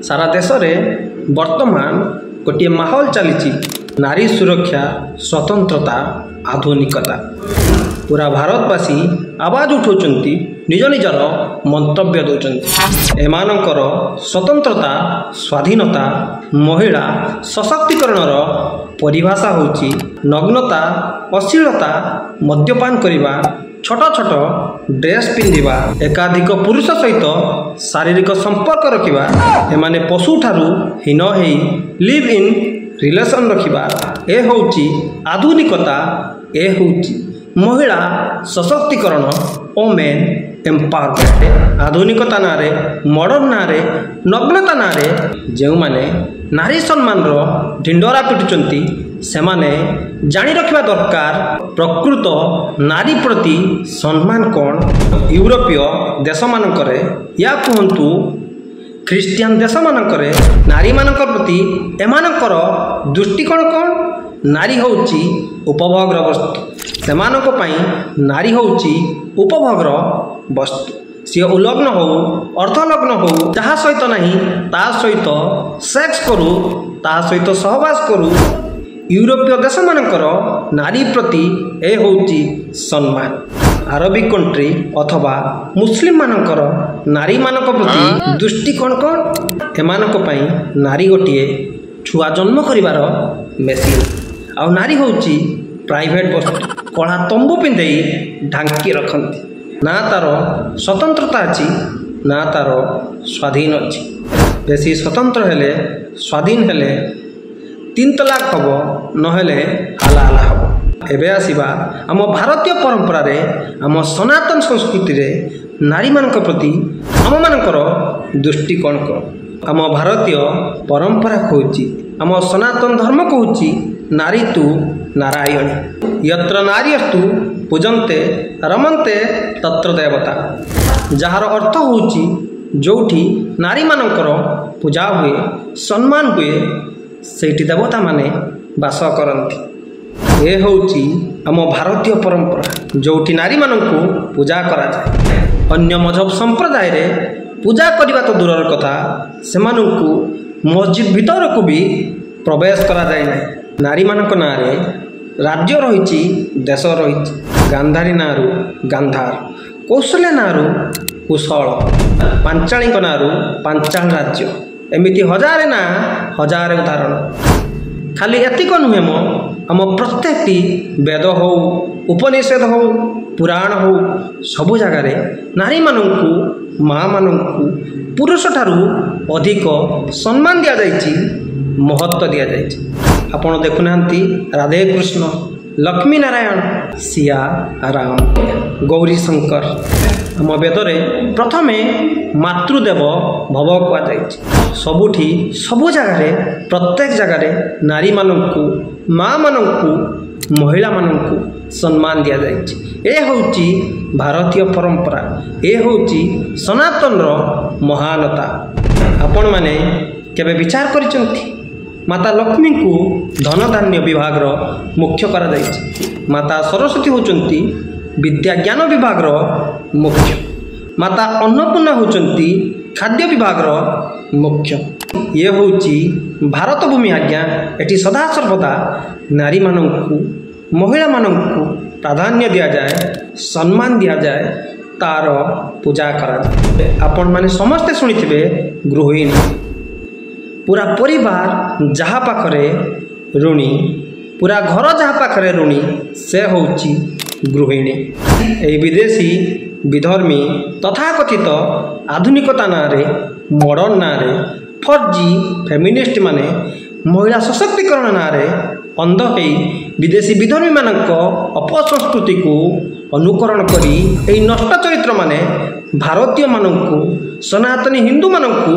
सारा देश में वर्तमान गोटे माहौल चली नारी सुरक्षा स्वतंत्रता आधुनिकता पूरा भारतवासी आवाज उठाउछन्ति निज निजर मंतव्य दौरान एमानकर स्वतंत्रता स्वाधीनता महिला सशक्तिकरणर परिभाषा होची नग्नता अश्लीलता मद्यपान करिबा छोट छोट ड्रेस पिंधिबा एकाधिक पुरुष सहित शारीरिक संपर्क रखिबा एमाने पशु ठारू हीन हेई लिव इन रिलेशन रखिबा ए होची आधुनिकता ए होची महिला सशक्तिकरण ओमेन एम्पावरमेंट आधुनिकता नारे मॉडर्न नारे नग्नता नारे जो माने नारी सम्मान ढिंडोरा पिटुचंती सेमाने जानी रखिबा दरकार प्रकृत नारी प्रति सम्मान कौन यूरोपीय देश मानकरे या कहंतु ख्रिस्टियन देश मानकरे नारी मानक प्रति एमानकर दृष्टिकोण कौन नारी होची उपभोग्य वस्तु सेमानक पई नारी होची उपभोग्य वस्तु सी उलग्न हो अर्धलग्न हो जहा सहित नहीं ता सहित सेक्स करू ता सहित सहवास करू यूरोपीय देश मानकर नारी प्रति ए होची सम्मान अरबिक कंट्री अथवा मुस्लिम मानकर नारी मानक प्रति दृष्टिकोण कौन एमानक पई नारी गोटे छुआ जन्म करिवार मेसीन आ नारी होची प्राइवेट वस्तु कला तंबू पिंधे ढांकी रखती ना तार स्वतंत्रता अच्छी ना तार स्वाधीन अच्छी बेसी स्वतंत्र हेले स्वाधीन हेले 3 तलाक हम नहेले हाला हाला हम एबे आसीबा आम भारतीय परंपरा रे आम सनातन संस्कृति रे नारी मानक प्रति आम मानकर दृष्टिकोण को आम भारतीय परंपरा कहूची आम सनातन धर्म कहूची नारी तु नारायण यत्र नार्यस्तु पूजन्ते रमन्ते तत्र देवता जार अर्थ होची जोठी नारी मानकर पूजा हुए सम्मान हुए सेठी देवता माने वास करती ए होची आम भारतीय परंपरा जोठी नारी मानकु पूजा करा जाए अन्य मजहब संप्रदाय रे पूजा करबा तो दूरर कथा सेमानकु मस्जिद भीतर को भी प्रवेश करा जाए ना नारी मानक नारे राज्य रही देश रही गांधारी नारू गांधार कौशल्या नारू कुशल पांचाली नारू पांचाल राज्य एमती हजारे ना हजारे उदाहरण खाली एतिक नुहे मो आम प्रत्येकटी वेद हो उपनिषद हो पुराण हो सबु जगार नारी मानू माँ मानू पुरुष ठारू अधिक सम्मान दि जाइए महत्व दि जाइए आपण देखुना राधे कृष्ण लक्ष्मी नारायण सिया राम गौरी शंकर आम वेदरे प्रथमे मातृदेव भव कहुई सबुठी सबु जगार प्रत्येक जगार नारी मानू माँ मानू महिला मानू सम्मान दि जाइए ए होची भारतीय परंपरा ए होची सनातन महानता आपण माने केबे विचार करिसंती माता लक्ष्मी को धन धान्य विभाग मुख्य करा जाइए माता सरस्वती होचंती विद्या ज्ञान विभाग मुख्य माता अन्नपूर्णा होचंती खाद्य विभाग मुख्य ये होची भारत भूमि आज्ञा एटी सदा सर्वदा नारी मानू महिला मानू प्राधान्य दि जाए सम्मान दि जाए तार पूजा करा आपण माने समस्ते शुणिथिबे गृहिणी पूरा परिवार जहाँ पाखरे ऋणी पूरा घर जहाँ पाखरे ऋणी से होची गृहिणी ए विदेशी विधर्मी तथाकथित आधुनिकता नारे मॉडर्न नारे फर्जी फेमिनिस्ट माने महिला सशक्तिकरण नारे अंध होई विदेशी विधर्मी मानक अपसंस्कृति को अनुकरण करी एई नष्ट चरित्र माने भारतीय मानकु सनातनी हिंदू मानकु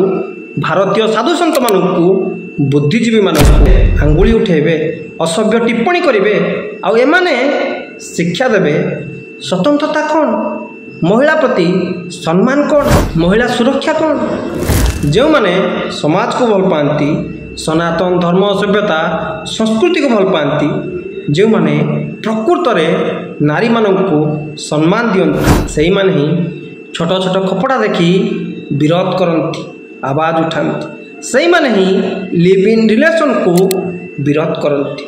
भारतीय साधु सन्त मानकु बुद्धिजीवी मानकु आंगुली उठेबे असभ्य टिप्पणी करेंगे आउ एमाने शिक्षा देवे स्वतंत्रता कौन महिला प्रति सम्मान कौन महिला सुरक्षा कौन जो माने समाज को भल पाती सनातन धर्म सभ्यता संस्कृति को भल पाती जो माने प्रकृत में नारी मानू सम्मान दियंती से ही छोट छोट कपड़ा देखी विरोध करती आवाज उठाती ସେଇମାନେ ହିଁ लिव इन रिलेशन को विरोध करती।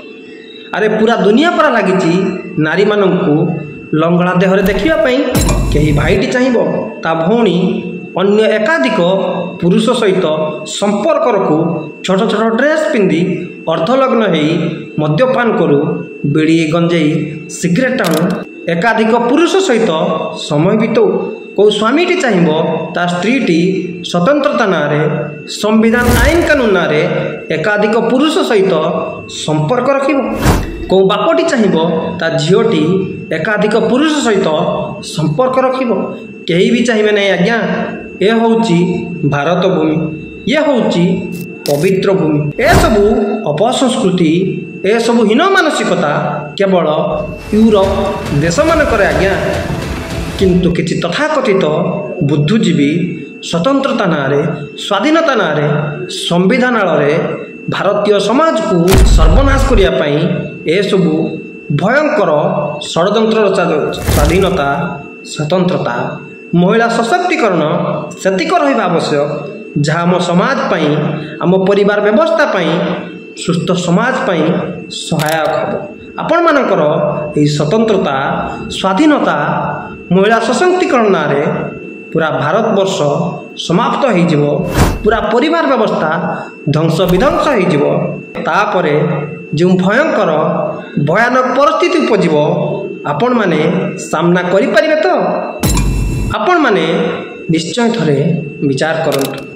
अरे पूरा दुनिया परा लगी नारी मानू लंगड़ा देहरे देखापी कहीं भाईटी चाहिए ता भौणी अन्य एकाधिक पुरुष सहित संपर्क रखू छोट छोट ड्रेस पिंधि अर्धलग्न हो मद्यपान करू बीड़ी गंजेई सिगरेट टाणु एकाधिक पुरुष सहित समय बिताऊ कौ स्वामीटी चाहिए ता स्त्रीटी स्वतंत्रता ना संविधान आईन कानून ना एकाधिक पुरुष सहित संपर्क रखिब कौ बापटी चाहिए ता झीटी एकाधिक पुरुष सहित संपर्क रखिब कहीं भी चाहिए नहीं आज्ञा। ये हूँ भारत भूमि, ये हूँ पवित्र भूमि। ए सबू अपसंस्कृति ए सबू हीन मानसिकता केवल यूरोप देश मानकर आज्ञा, किंतु किसी तथाकथित बुद्धिजीवी स्वतंत्रता ना स्वाधीनता ना संविधान आड़े भारतीय समाज को सर्वनाश करने ए सबू भयंकर षड्यंत्र स्वाधीनता स्वतंत्रता महिला सशक्तिकरण सेतिक रहा आवश्यक जहाँ आम समाज पाई आम परिवार व्यवस्था पाई सुस्थ समाज पाई सहायक हम। आपण मानकर यह स्वतंत्रता स्वाधीनता महिला सशक्तिकरण ना पूरा भारतवर्ष समाप्त हो पूरा परिवार व्यवस्था ध्वंस विध्वंस हो जो भयंकर भयानक परिस्थिति उपजिव आपण माने सामना करि परिबे तो आपण माने निश्चय थरे विचार करंतु।